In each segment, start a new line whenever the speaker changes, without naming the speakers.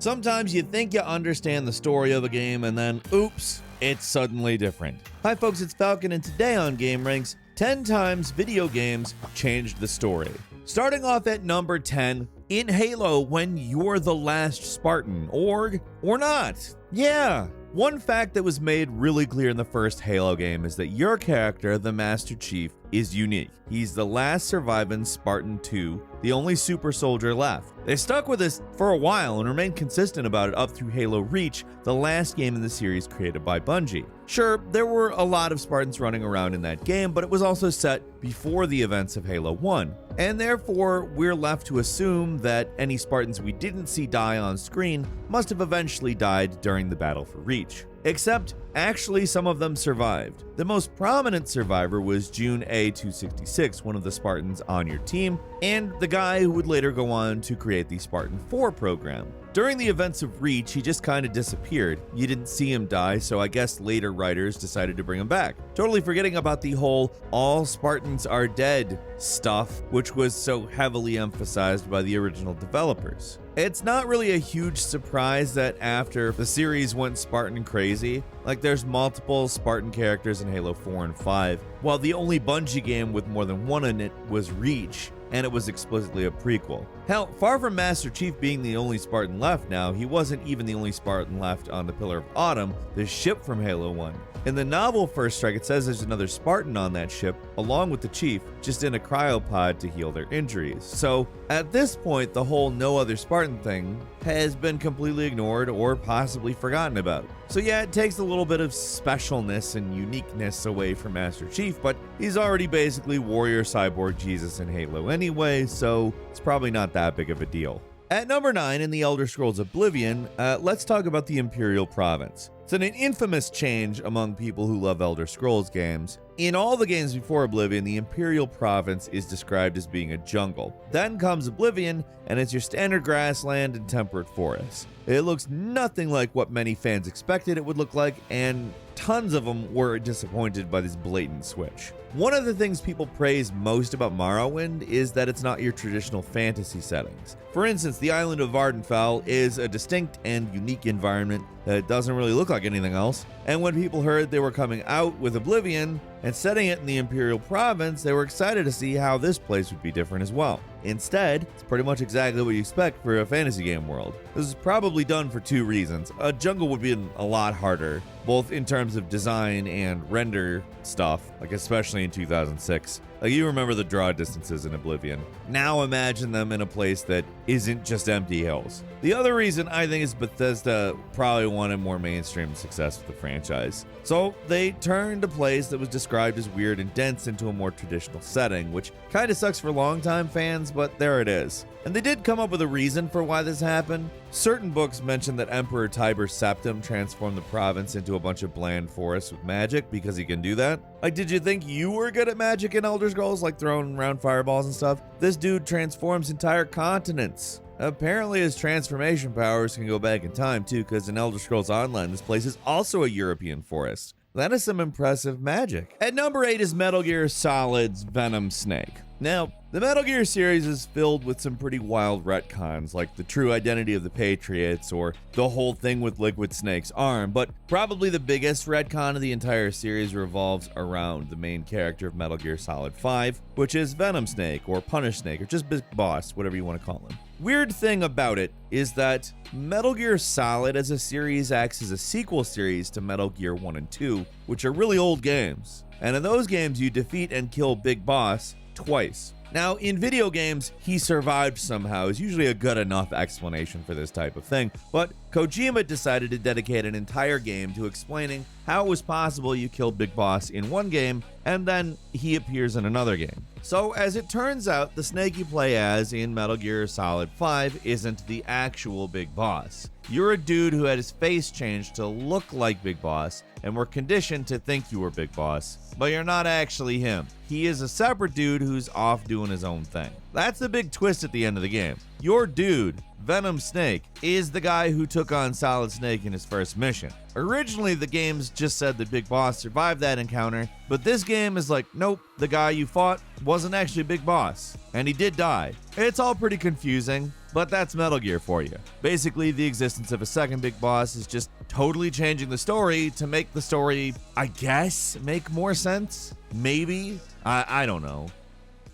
Sometimes you think you understand the story of a game and then, oops, it's suddenly different. Hi folks, it's Falcon, and today on gameranx, 10 times video games changed the story. Starting off at number 10, in Halo when you're the last Spartan, or not. Yeah. One fact that was made really clear in the first Halo game is that your character, the Master Chief, is unique. He's the last surviving Spartan 2, the only super soldier left. They stuck with this for a while and remained consistent about it up through Halo Reach, the last game in the series created by Bungie. Sure, there were a lot of Spartans running around in that game, but it was also set before the events of Halo 1. And therefore, we're left to assume that any Spartans we didn't see die on screen must have eventually died during the battle for Reach. Except, actually some of them survived. The most prominent survivor was June A266, one of the Spartans on your team, and the guy who would later go on to create the Spartan 4 program. During the events of Reach, he just kind of disappeared. You didn't see him die, so I guess later writers decided to bring him back. Totally forgetting about the whole all Spartans are dead stuff, which was so heavily emphasized by the original developers. It's not really a huge surprise that after the series went Spartan crazy, like there's multiple Spartan characters in Halo 4 and 5, while the only Bungie game with more than one in it was Reach, and it was explicitly a prequel. Hell, far from Master Chief being the only Spartan left now, he wasn't even the only Spartan left on the Pillar of Autumn, the ship from Halo 1. In the novel First Strike, it says there's another Spartan on that ship, along with the Chief, just in a cryopod to heal their injuries. So, at this point, the whole no other Spartan thing has been completely ignored or possibly forgotten about. So yeah, it takes a little bit of specialness and uniqueness away from Master Chief, but he's already basically Warrior Cyborg Jesus in Halo anyway, so it's probably not that big of a deal. At number 9 in the Elder Scrolls Oblivion, let's talk about the Imperial Province. It's an infamous change among people who love Elder Scrolls games. In all the games before Oblivion, the Imperial Province is described as being a jungle. Then comes Oblivion, and it's your standard grassland and temperate forest. It looks nothing like what many fans expected it would look like, and tons of them were disappointed by this blatant switch. One of the things people praise most about Morrowind is that it's not your traditional fantasy settings. For instance, the island of Vardenfell is a distinct and unique environment that doesn't really look like anything else, and when people heard they were coming out with Oblivion and setting it in the Imperial Province, they were excited to see how this place would be different as well. Instead, it's pretty much exactly what you expect for a fantasy game world. This is probably done for two reasons. A jungle would be a lot harder, both in terms of design and render stuff, like especially in 2006. Like, you remember the draw distances in Oblivion. Now imagine them in a place that isn't just empty hills. The other reason I think is Bethesda probably wanted more mainstream success with the franchise. So they turned a place that was described as weird and dense into a more traditional setting, which kind of sucks for longtime fans, but there it is. And they did come up with a reason for why this happened. Certain books mention that Emperor Tiber Septim transformed the province into a bunch of bland forests with magic because he can do that. Like, did you think you were good at magic in Elder Scrolls, like throwing around fireballs and stuff? This dude transforms entire continents. Apparently his transformation powers can go back in time too, because in Elder Scrolls Online, this place is also a European forest. That is some impressive magic. At number 8 is Metal Gear Solid's Venom Snake. Now, the Metal Gear series is filled with some pretty wild retcons, like the true identity of the Patriots or the whole thing with Liquid Snake's arm, but probably the biggest retcon of the entire series revolves around the main character of Metal Gear Solid 5, which is Venom Snake, or Punish Snake, or just Big Boss, whatever you want to call him. Weird thing about it is that Metal Gear Solid as a series acts as a sequel series to Metal Gear 1 and 2, which are really old games. And in those games, you defeat and kill Big Boss twice. Now, in video games, he survived somehow is usually a good enough explanation for this type of thing, but Kojima decided to dedicate an entire game to explaining how it was possible you killed Big Boss in one game, and then he appears in another game. So, as it turns out, the snake you play as in Metal Gear Solid 5 isn't the actual Big Boss. You're a dude who had his face changed to look like Big Boss, and were conditioned to think you were Big Boss, but you're not actually him. He is a separate dude who's off doing his own thing. That's the big twist at the end of the game. Your dude, Venom Snake, is the guy who took on Solid Snake in his first mission. Originally, the games just said that Big Boss survived that encounter, but this game is like, nope, the guy you fought wasn't actually Big Boss, and he did die. It's all pretty confusing. but that's Metal Gear for you. Basically, the existence of a second big boss is just totally changing the story to make the story, I guess, make more sense? Maybe? I don't know.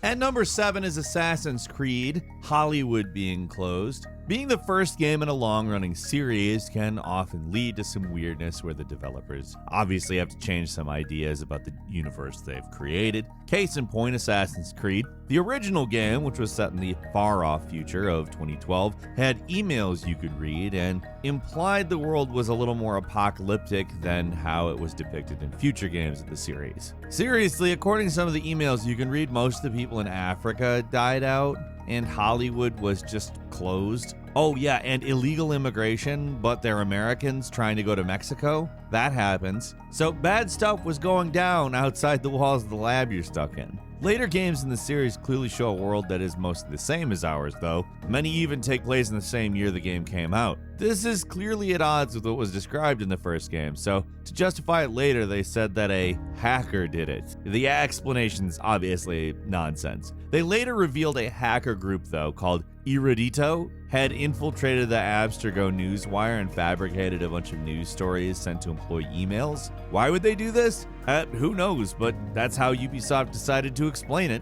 At number 7 is Assassin's Creed, Hollywood being closed. Being the first game in a long-running series can often lead to some weirdness where the developers obviously have to change some ideas about the universe they've created. Case in point, Assassin's Creed. The original game, which was set in the far-off future of 2012, had emails you could read and implied the world was a little more apocalyptic than how it was depicted in future games of the series. Seriously, according to some of the emails you can read, most of the people in Africa died out, and Hollywood was just closed. Oh yeah, and illegal immigration, but they're Americans trying to go to Mexico. That happens. So bad stuff was going down outside the walls of the lab you're stuck in. Later games in the series clearly show a world that is mostly the same as ours, though. Many even take place in the same year the game came out. This is clearly at odds with what was described in the first game, so to justify it later, they said that a hacker did it. The explanation's obviously nonsense. They later revealed a hacker group, though, called Erudito, had infiltrated the Abstergo newswire and fabricated a bunch of news stories sent to employee emails. Why would they do this? Who knows, but that's how Ubisoft decided to explain it.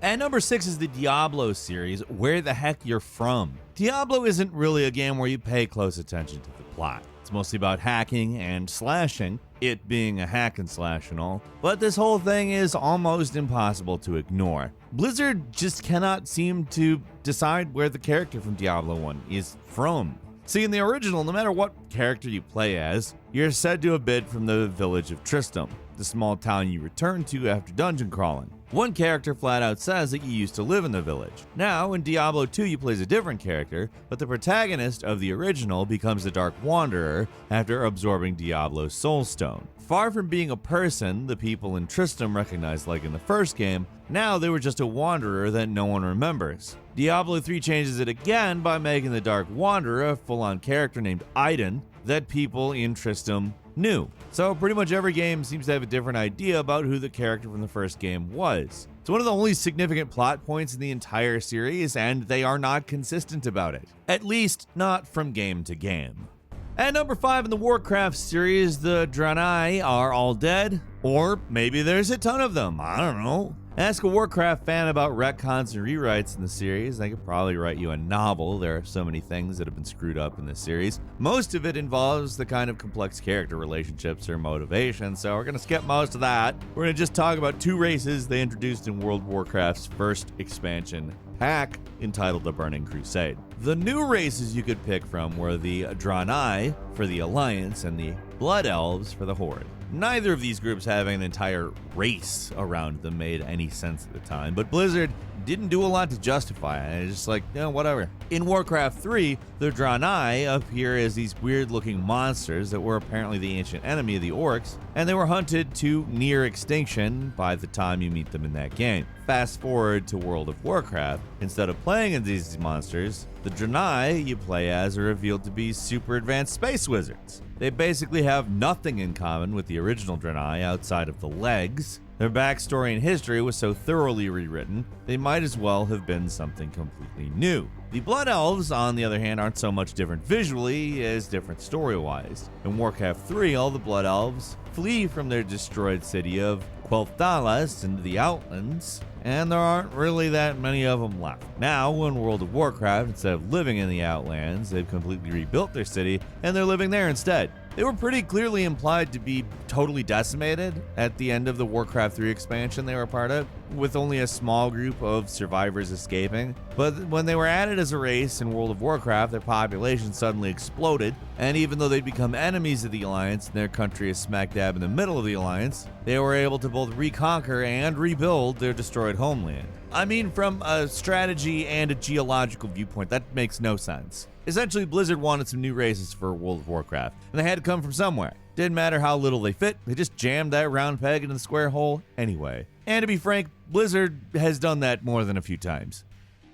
At number 6 is the Diablo series, Where the Heck You're From. Diablo isn't really a game where you pay close attention to the plot. It's mostly about hacking and slashing, it being a hack and slash and all, but this whole thing is almost impossible to ignore. Blizzard just cannot seem to decide where the character from Diablo 1 is from. See, in the original, no matter what character you play as, you're said to have been from the village of Tristram, the small town you return to after dungeon crawling. One character flat out says that you used to live in the village. Now, in Diablo 2, you play as a different character, but the protagonist of the original becomes the Dark Wanderer after absorbing Diablo's Soulstone. Far from being a person the people in Tristram recognized like in the first game, now they were just a wanderer that no one remembers. Diablo 3 changes it again by making the Dark Wanderer a full-on character named Aiden that people in Tristram knew. So pretty much every game seems to have a different idea about who the character from the first game was. It's one of the only significant plot points in the entire series, and they are not consistent about it. At least, not from game to game. At number 5 in the Warcraft series, the Draenei are all dead, or maybe there's a ton of them, I don't know. Ask a Warcraft fan about retcons and rewrites in the series, they could probably write you a novel. There are so many things that have been screwed up in this series. Most of it involves the kind of complex character relationships or motivations, so we're gonna skip most of that. We're gonna just talk about 2 races they introduced in World of Warcraft's first expansion pack, entitled The Burning Crusade. The new races you could pick from were the Draenei for the Alliance and the Blood Elves for the Horde. Neither of these groups having an entire race around them made any sense at the time, but Blizzard didn't do a lot to justify it. It's just like, whatever. In Warcraft 3, the Draenei appear as these weird-looking monsters that were apparently the ancient enemy of the orcs, and they were hunted to near extinction by the time you meet them in that game. Fast forward to World of Warcraft, instead of playing as these monsters, the Draenei you play as are revealed to be super advanced space wizards. They basically have nothing in common with the original Draenei outside of the legs. Their backstory and history was so thoroughly rewritten, they might as well have been something completely new. The Blood Elves, on the other hand, aren't so much different visually as different story-wise. In Warcraft 3, all the Blood Elves flee from their destroyed city of Quel'Thalas into the Outlands, and there aren't really that many of them left. Now, in World of Warcraft, instead of living in the Outlands, they've completely rebuilt their city, and they're living there instead. They were pretty clearly implied to be totally decimated at the end of the Warcraft 3 expansion they were part of, with only a small group of survivors escaping. But when they were added as a race in World of Warcraft, their population suddenly exploded, and even though they'd become enemies of the Alliance and their country is smack dab in the middle of the Alliance, they were able to both reconquer and rebuild their destroyed homeland. I mean, from a strategy and a geological viewpoint, that makes no sense. Essentially, Blizzard wanted some new races for World of Warcraft, and they had to come from somewhere. Didn't matter how little they fit, they just jammed that round peg into the square hole anyway. And to be frank, Blizzard has done that more than a few times.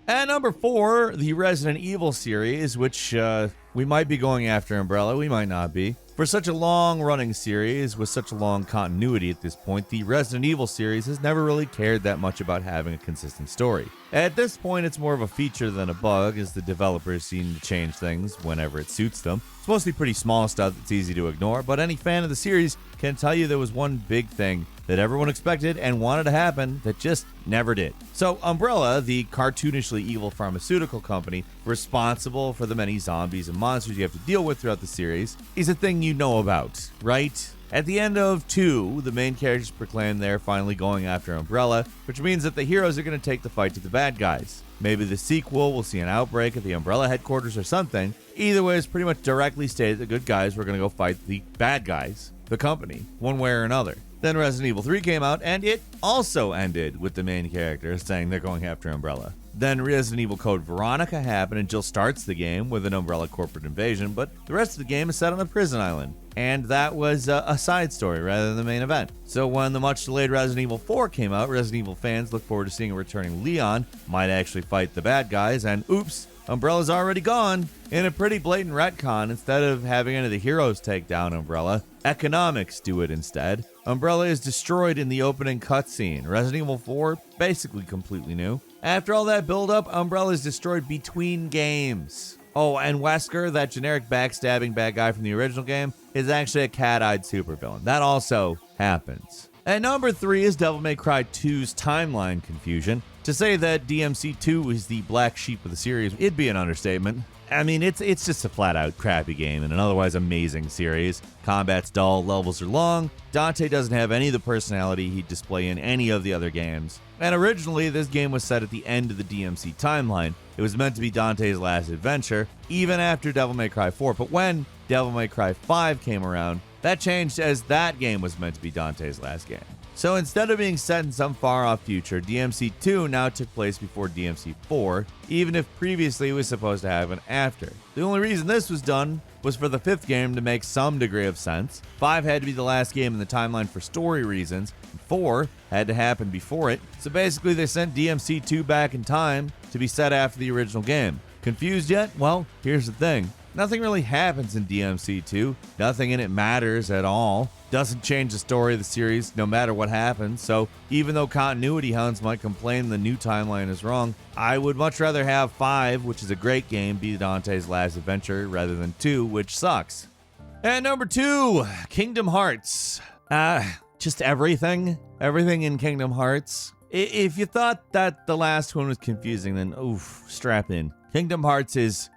At number 4, the Resident Evil series, which we might be going after Umbrella, we might not be. For such a long-running series with such a long continuity at this point, the Resident Evil series has never really cared that much about having a consistent story. At this point, it's more of a feature than a bug, as the developers seem to change things whenever it suits them. It's mostly pretty small stuff that's easy to ignore, but any fan of the series can tell you there was one big thing that everyone expected and wanted to happen that just never did. So Umbrella, the cartoonishly evil pharmaceutical company responsible for the many zombies and monsters you have to deal with throughout the series, is a thing you know about, right? At the end of 2, the main characters proclaim they're finally going after Umbrella, which means that the heroes are going to take the fight to the bad guys. Maybe the sequel will see an outbreak at the Umbrella headquarters or something. Either way, it's pretty much directly stated the good guys were going to go fight the bad guys, the company, one way or another. Then Resident Evil 3 came out, and it also ended with the main characters saying they're going after Umbrella. Then Resident Evil Code Veronica happened, and Jill starts the game with an Umbrella corporate invasion, but the rest of the game is set on a prison island. And that was a side story rather than the main event. So when the much-delayed Resident Evil 4 came out, Resident Evil fans look forward to seeing a returning Leon, might actually fight the bad guys, and oops, Umbrella's already gone. In a pretty blatant retcon, instead of having any of the heroes take down Umbrella, economics do it instead. Umbrella is destroyed in the opening cutscene. Resident Evil 4, basically completely new. After all that build-up, Umbrella is destroyed between games. Oh, and Wesker, that generic backstabbing bad guy from the original game, is actually a cat-eyed supervillain. That also happens. At number 3 is Devil May Cry 2's timeline confusion. To say that DMC2 is the black sheep of the series, it'd be an understatement. I mean, it's just a flat-out crappy game in an otherwise amazing series. Combat's dull, levels are long, Dante doesn't have any of the personality he'd display in any of the other games. And originally, this game was set at the end of the DMC timeline. It was meant to be Dante's last adventure, even after Devil May Cry 4. But when Devil May Cry 5 came around, that changed, as that game was meant to be Dante's last game. So instead of being set in some far-off future, DMC2 now took place before DMC4, even if previously it was supposed to happen after. The only reason this was done was for the 5th game to make some degree of sense. 5 had to be the last game in the timeline for story reasons, and 4 had to happen before it. So basically they sent DMC2 back in time to be set after the original game. Confused yet? Well, here's the thing. Nothing really happens in DMC2. Nothing in it matters at all. Doesn't change the story of the series no matter what happens. So even though continuity hounds might complain the new timeline is wrong, I would much rather have 5, which is a great game, be Dante's last adventure rather than 2, which sucks. And number 2, Kingdom Hearts. Just everything. Everything in Kingdom Hearts. If you thought that the last one was confusing, then oof, strap in. Kingdom Hearts is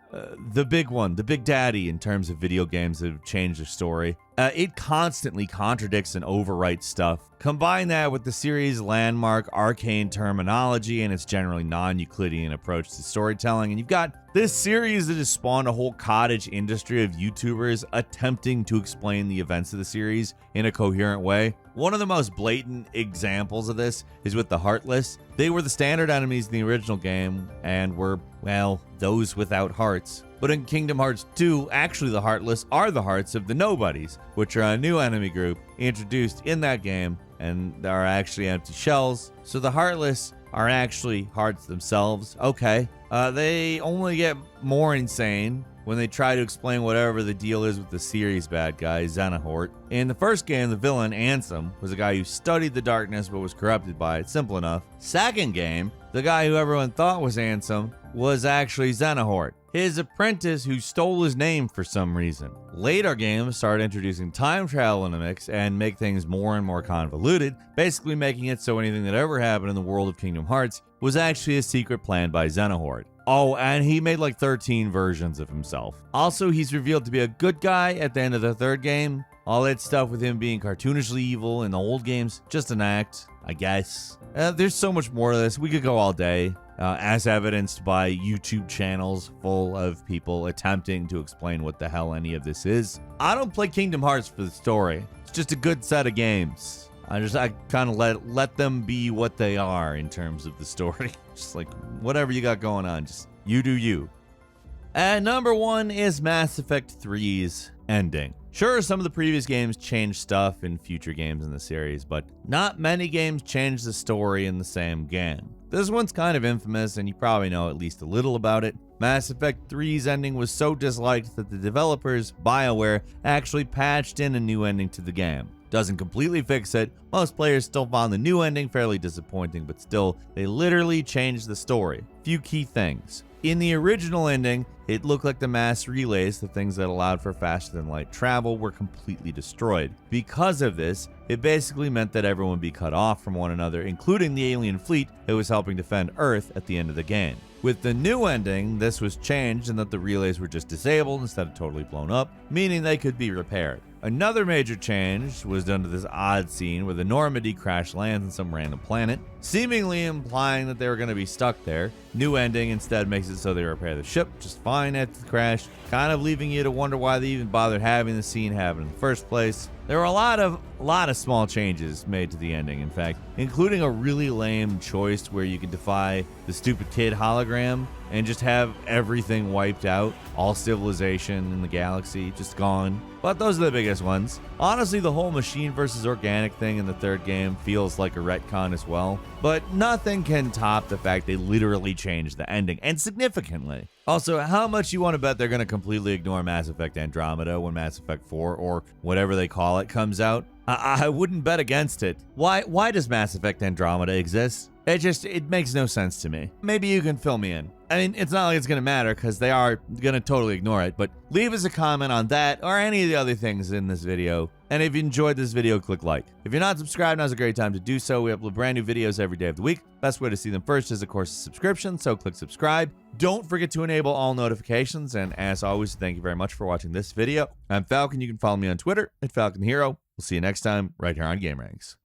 the big one, the big daddy in terms of video games that have changed their story. It constantly contradicts and overwrites stuff. Combine that with the series' landmark arcane terminology and its generally non-Euclidean approach to storytelling, and you've got this series that has spawned a whole cottage industry of YouTubers attempting to explain the events of the series in a coherent way. One of the most blatant examples of this is with the Heartless. They were the standard enemies in the original game and were, well, those without hearts. But in Kingdom Hearts 2, actually the Heartless are the hearts of the Nobodies, which are a new enemy group introduced in that game and are actually empty shells. So the Heartless are actually hearts themselves. Okay. They only get more insane when they try to explain whatever the deal is with the series bad guy, Xenohort. In the first game, the villain, Ansem, was a guy who studied the darkness but was corrupted by it. Simple enough. Second game, the guy who everyone thought was Ansem was actually Xenohort, his apprentice who stole his name for some reason. Later games started introducing time travel in the mix and make things more and more convoluted, basically making it so anything that ever happened in the world of Kingdom Hearts was actually a secret plan by Xenohort. Oh, and he made like 13 versions of himself. Also, he's revealed to be a good guy at the end of the 3rd game. All that stuff with him being cartoonishly evil in the old games, just an act, I guess. There's so much more to this. We could go all day, as evidenced by YouTube channels full of people attempting to explain what the hell any of this is. I don't play Kingdom Hearts for the story. It's just a good set of games. I kind of let them be what they are in terms of the story. Just like whatever you got going on, just you do you. And number 1 is Mass Effect 3's ending. Sure, some of the previous games changed stuff in future games in the series, but not many games change the story in the same game. This one's kind of infamous, and you probably know at least a little about it. Mass Effect 3's ending was so disliked that the developers, BioWare, actually patched in a new ending to the game. Doesn't completely fix it. Most players still found the new ending fairly disappointing, but still, they literally changed the story. Few key things. In the original ending, it looked like the mass relays, the things that allowed for faster than light travel, were completely destroyed. Because of this, it basically meant that everyone would be cut off from one another, including the alien fleet that was helping defend Earth at the end of the game. With the new ending, this was changed in that the relays were just disabled instead of totally blown up, meaning they could be repaired. Another major change was done to this odd scene where the Normandy crash lands on some random planet, seemingly implying that they were going to be stuck there. New ending instead makes it so they repair the ship just fine after the crash, kind of leaving you to wonder why they even bothered having the scene happen in the first place. There were a lot of small changes made to the ending, in fact, including a really lame choice where you can defy the stupid kid hologram and just have everything wiped out, all civilization in the galaxy just gone. But those are the biggest ones. Honestly, the whole machine versus organic thing in the third game feels like a retcon as well, but nothing can top the fact they literally changed the ending, and significantly. Also, how much you want to bet they're going to completely ignore Mass Effect Andromeda when Mass Effect 4, or whatever they call it, comes out? I wouldn't bet against it. Why does Mass Effect Andromeda exist? It makes no sense to me. Maybe you can fill me in. I mean, it's not like it's going to matter because they are going to totally ignore it, but leave us a comment on that or any of the other things in this video. And if you enjoyed this video, click like. If you're not subscribed, now's a great time to do so. We upload brand new videos every day of the week. Best way to see them first is, of course, a subscription, so click subscribe. Don't forget to enable all notifications, and as always, thank you very much for watching this video. I'm Falcon. You can follow me on Twitter @FalconHero. We'll see you next time right here on gameranx.